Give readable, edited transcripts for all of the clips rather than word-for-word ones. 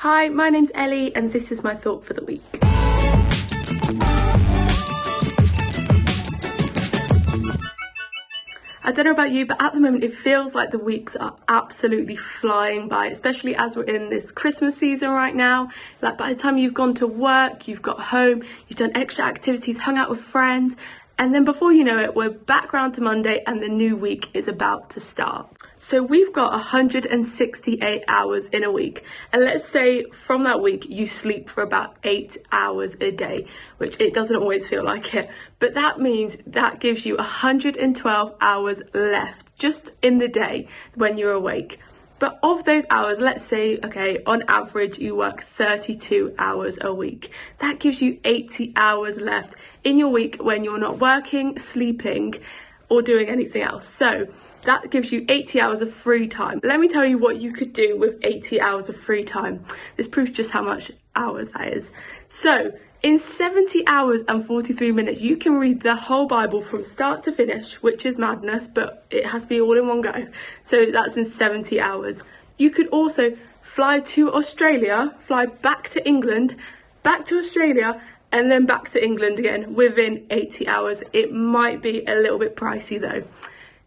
Hi, my name's Ellie and this is my thought for the week. I don't know about you, but at the moment it feels like the weeks are absolutely flying by, especially as we're in this Christmas season right now. Like by the time you've gone to work, you've got home, you've done extra activities, hung out with friends, and then before you know it, we're back round to Monday and the new week is about to start. So we've got 168 hours in a week. And let's say from that week, you sleep for about 8 hours a day, which it doesn't always feel like it. But that means that gives you 112 hours left just in the day when you're awake. But of those hours, let's say, okay, on average, you work 32 hours a week. That gives you 80 hours left in your week when you're not working, sleeping, or doing anything else. So that gives you 80 hours of free time. Let me tell you what you could do with 80 hours of free time. This proves just how much hours that is. So in 70 hours and 43 minutes, you can read the whole Bible from start to finish, which is madness, but it has to be all in one go. So that's in 70 hours. You could also fly to Australia, fly back to England, back to Australia, and then back to England again within 80 hours. It might be a little bit pricey though.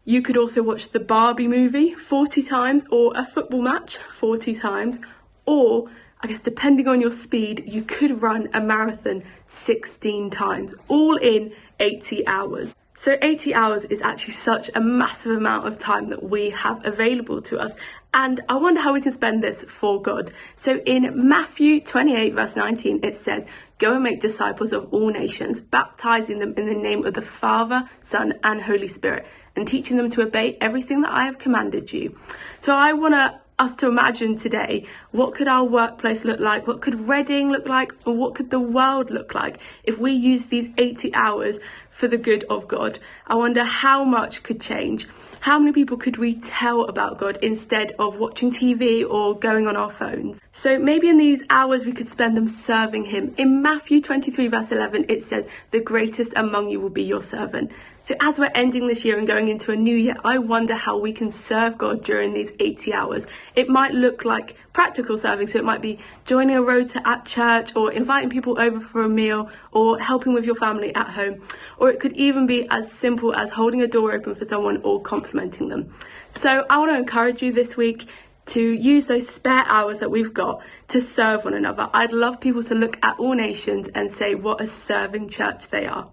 You could also watch the Barbie movie 40 times or a football match 40 times, or I guess depending on your speed, you could run a marathon 16 times, all in 80 hours. So 80 hours is actually such a massive amount of time that we have available to us. And I wonder how we can spend this for God. So in Matthew 28 verse 19, it says, "Go and make disciples of all nations, baptizing them in the name of the Father, Son and Holy Spirit, and teaching them to obey everything that I have commanded you." So I want us to imagine today, what could our workplace look like? What could Reading look like? Or what could the world look like if we use these 80 hours for the good of God? I wonder how much could change. How many people could we tell about God instead of watching TV or going on our phones? So maybe in these hours we could spend them serving him. In Matthew 23 verse 11, it says, "The greatest among you will be your servant." So as we're ending this year and going into a new year, I wonder how we can serve God during these 80 hours. It might look like practical serving, so it might be joining a rota at church or inviting people over for a meal or helping with your family at home. Or it could even be as simple as holding a door open for someone or complimenting them. So I want to encourage you this week to use those spare hours that we've got to serve one another. I'd love people to look at all nations and say what a serving church they are.